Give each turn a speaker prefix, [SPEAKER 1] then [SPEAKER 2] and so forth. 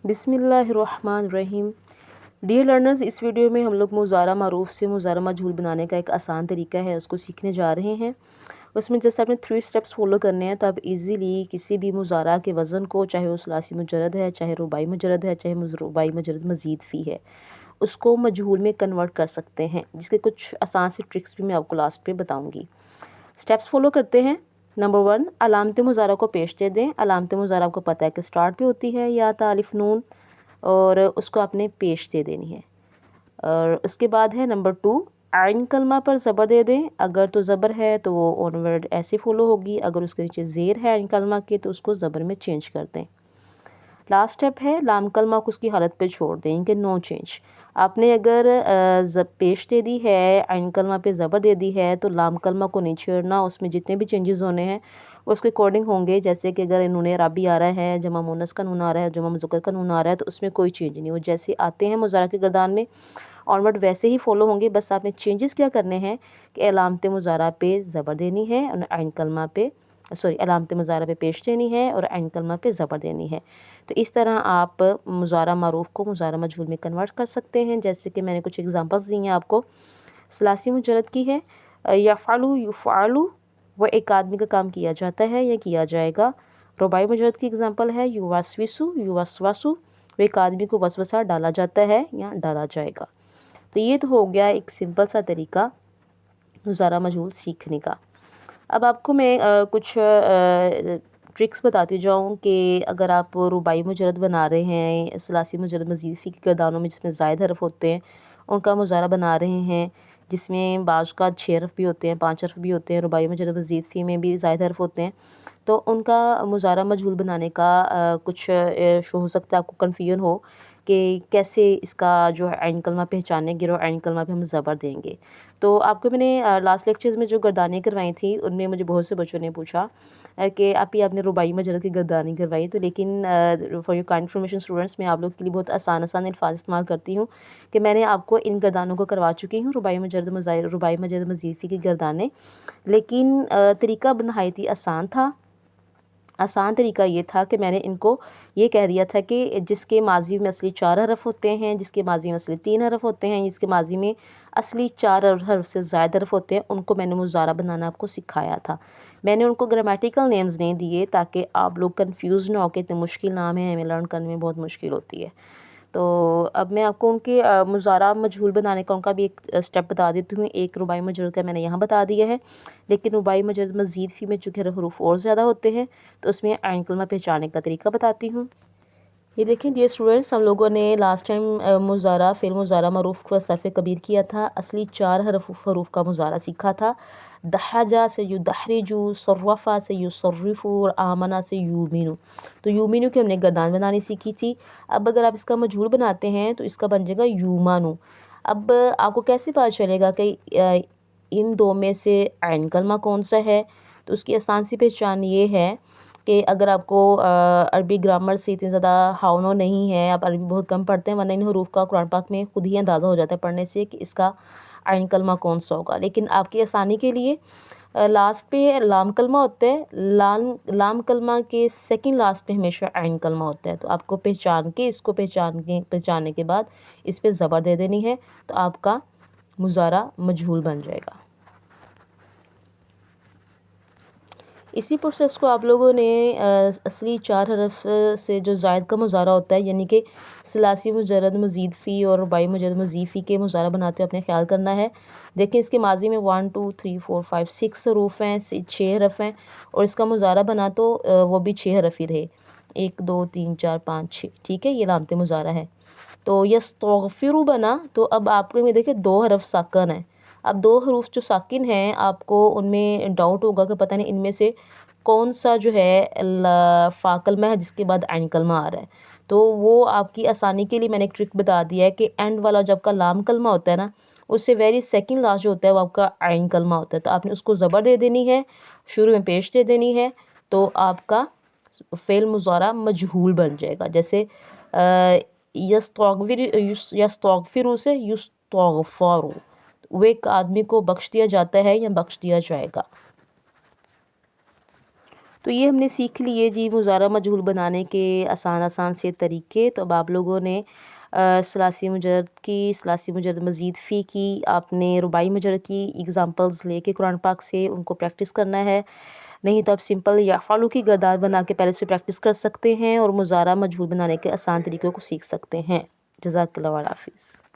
[SPEAKER 1] بسم اللہ الرحمن الرحیم۔ ڈیئر لرنرز، اس ویڈیو میں ہم لوگ مضارع معروف سے مضارع مجہول بنانے کا ایک آسان طریقہ ہے اس کو سیکھنے جا رہے ہیں۔ اس میں جیسے آپ نے 3 سٹیپس فالو کرنے ہیں تو آپ ایزیلی کسی بھی مضارع کے وزن کو، چاہے وہ ثلاثی مجرد ہے، چاہے رباعی مجرد ہے، چاہے رباعی مجرد مزید فی ہے، اس کو مجہول میں کنورٹ کر سکتے ہیں، جس کے کچھ آسان سے ٹرکس بھی میں آپ کو لاسٹ پہ بتاؤں گی۔ سٹیپس فالو کرتے ہیں۔ نمبر 1، علامت مضارع کو پیش دے دیں۔ علامت مضارع آپ کو پتہ ہے کہ سٹارٹ پہ ہوتی ہے یا تا الف نون، اور اس کو آپ نے پیش دے دینی ہے۔ اور اس کے بعد ہے نمبر 2، عین کلمہ پر زبر دے دیں۔ اگر تو زبر ہے تو وہ آن ورڈ ایسے فالو ہوگی، اگر اس کے نیچے زیر ہے عین کلمہ کے تو اس کو زبر میں چینج کر دیں۔ لاسٹ سٹیپ ہے لام کلمہ کو اس کی حالت پہ چھوڑ دیں کہ نو چینج۔ آپ نے اگر پیش دے دی ہے، عین کلمہ پہ زبر دے دی ہے تو لام کلمہ کو نہیں چھیڑنا، اس میں جتنے بھی چینجز ہونے ہیں وہ اس کے اکارڈنگ ہوں گے۔ جیسے کہ اگر نون عربی آ رہا ہے، جمع مونث کا نون آ رہا ہے، جمع مذکر کا نون آ رہا ہے تو اس میں کوئی چینج نہیں، وہ جیسے آتے ہیں مضارع کے گردان میں آنورڈ ویسے ہی فالو ہوں گے۔ بس آپ نے چینجز کیا کرنے ہیں کہ علامت مضارع پہ زبر دینی ہے اور عین کلمہ پہ علامت مضارع پہ پیش دینی ہے اور عین کلمہ پہ زبر دینی ہے۔ تو اس طرح آپ مضارع معروف کو مضارع مجہول میں کنورٹ کر سکتے ہیں۔ جیسے کہ میں نے کچھ ایگزامپلس دی ہیں آپ کو۔ ثلاثی مجرد کی ہے، یفعلو یفعلو، وہ ایک آدمی کا کام کیا جاتا ہے یا کیا جائے گا۔ رباعی مجرد کی ایگزامپل ہے یوسوسو یوسوسو، وہ ایک آدمی کو وسوسہ ڈالا جاتا ہے یا ڈالا جائے گا۔ تو یہ تو ہو گیا ایک سمپل سا طریقہ مضارع مجہول سیکھنے کا۔ اب آپ کو میں کچھ ٹرکس بتاتی جاؤں کہ اگر آپ رباعی مجرد بنا رہے ہیں، ثلاثی مجرد مزید فی کے گردانوں میں جس میں زائد حرف ہوتے ہیں ان کا مضارع بنا رہے ہیں، جس میں بعض کا 6 حرف بھی ہوتے ہیں، 5 حرف بھی ہوتے ہیں، رباعی مجرد مزید فی میں بھی زائد حرف ہوتے ہیں، تو ان کا مضارع مجہول بنانے کا کچھ ہو سکتا ہے آپ کو کنفیوژن ہو کہ کیسے اس کا جو ہے عین کلمہ پہچانیں گے اور عین کلمہ پہ ہم زبر دیں گے۔ تو آپ کو میں نے لاسٹ لیکچرز میں جو گردانیں کروائی تھیں ان میں مجھے بہت سے بچوں نے پوچھا کہ آپ نے رباعی مجرد کی گردانی کروائی، تو لیکن for your kind information students, میں آپ لوگ کے لیے بہت آسان الفاظ استعمال کرتی ہوں کہ میں نے آپ کو ان گردانوں کو کروا چکی ہوں، رباعی مجرد مزید فی کی گردانیں، لیکن طریقہ نہایت ہی آسان تھا۔ آسان طریقہ یہ تھا کہ میں نے ان کو یہ کہہ دیا تھا کہ جس کے ماضی میں اصلی 4 حرف ہوتے ہیں، جس کے ماضی میں اصلی 3 حرف ہوتے ہیں، جس کے ماضی میں اصلی 4 حرف سے زائد حرف ہوتے ہیں، ان کو میں نے مضارع بنانا آپ کو سکھایا تھا۔ میں نے ان کو گرامیٹیکل نیمز نہیں دیے تاکہ آپ لوگ کنفیوز نہ ہو کہ اتنے مشکل نام ہیں، ہمیں لرن کرنے میں بہت مشکل ہوتی ہے۔ تو اب میں آپ کو ان کے مضارع مجہول بنانے کا ان کا بھی ایک سٹیپ بتا دیتی ہوں۔ ایک رباعی مجرد کا میں نے یہاں بتا دیا ہے، لیکن رباعی مجرد مزید فی میں چونکہ حروف اور زیادہ ہوتے ہیں تو اس میں عین کلمہ پہچاننے کا طریقہ بتاتی ہوں۔ یہ دیکھیں ڈیئر اسٹوڈنٹس، ہم لوگوں نے لاسٹ ٹائم فعل مضارع معروف کا صرف کبیر کیا تھا، اصلی 4 حروف کا مضارع سیکھا تھا۔ دحرجہ سے یدحرجو، صرفہ سے یصرفو اور آمنہ سے یومنو۔ تو یومنو کی ہم نے گردان بنانی سیکھی تھی۔ اب اگر آپ اس کا مجہول بناتے ہیں تو اس کا بن جائے گا یومانو۔ اب آپ کو کیسے پتہ چلے گا کہ ان دو میں سے عین کلمہ کون سا ہے؟ تو اس کی آسان سی پہچان یہ ہے کہ اگر آپ کو عربی گرامر سے اتنی زیادہ ہاؤ نہیں ہے، آپ عربی بہت کم پڑھتے ہیں، ورنہ ان حروف کا قرآن پاک میں خود ہی اندازہ ہو جاتا ہے پڑھنے سے کہ اس کا عین کلمہ کون سا ہوگا۔ لیکن آپ کی آسانی کے لیے لاسٹ پہ لام کلمہ ہوتا ہے، لام کلمہ کے سیکنڈ لاسٹ پہ ہمیشہ عین کلمہ ہوتا ہے، تو آپ کو پہچان کے اس کو پہچاننے کے بعد اس پہ زبر دے دینی ہے تو آپ کا مضارع مجہول بن جائے گا۔ اسی پروسیس کو آپ لوگوں نے اصلی 4 حرف سے جو زائد کا مضارع ہوتا ہے، یعنی کہ ثلاثی مجرد مزید فی اور رباعی مجرد مزید فی کے مضارع بناتے ہوئے اپنے خیال کرنا ہے۔ دیکھیں اس کے ماضی میں 1 2 3 4 5 6 حروف ہیں، 6 حرف ہیں، اور اس کا مضارع بنا تو وہ بھی 6 حرف ہی رہے، 1 2 3 4 5 6، ٹھیک ہے، یہ علامت مضارع ہے۔ تو یستغفر بنا تو اب آپ کو میں دیکھیں 2 حرف ساکن ہیں۔ اب 2 حروف جو ساکن ہیں آپ کو ان میں ڈاؤٹ ہوگا کہ پتہ نہیں ان میں سے کون سا جو ہے فا کلمہ ہے جس کے بعد عین کلمہ آ رہا ہے۔ تو وہ آپ کی آسانی کے لیے میں نے ایک ٹرک بتا دیا ہے کہ اینڈ والا جب کا لام کلمہ ہوتا ہے نا، اس سے ویری سیکنڈ لاسٹ جو ہوتا ہے وہ آپ کا عین کلمہ ہوتا ہے، تو آپ نے اس کو زبر دے دینی ہے، شروع میں پیش دے دینی ہے، تو آپ کا فعل مضارع مجہول بن جائے گا۔ جیسے یستغفر سے یستغفر، وہ ایک آدمی کو بخش دیا جاتا ہے یا بخش دیا جائے گا۔ تو یہ ہم نے سیکھ لیے جی مضارع مجہول بنانے کے آسان سے طریقے۔ تو اب آپ لوگوں نے ثلاثی مجرد کی، ثلاثی مجرد مزید فی کی، آپ نے رباعی مجرد کی ایگزامپلز لے کے قرآن پاک سے ان کو پریکٹس کرنا ہے، نہیں تو آپ سمپل یا فالو کی گردان بنا کے پہلے سے پریکٹس کر سکتے ہیں اور مضارع مجہول بنانے کے آسان طریقوں کو سیکھ سکتے ہیں۔ جزاک اللہ، اللہ حافظ۔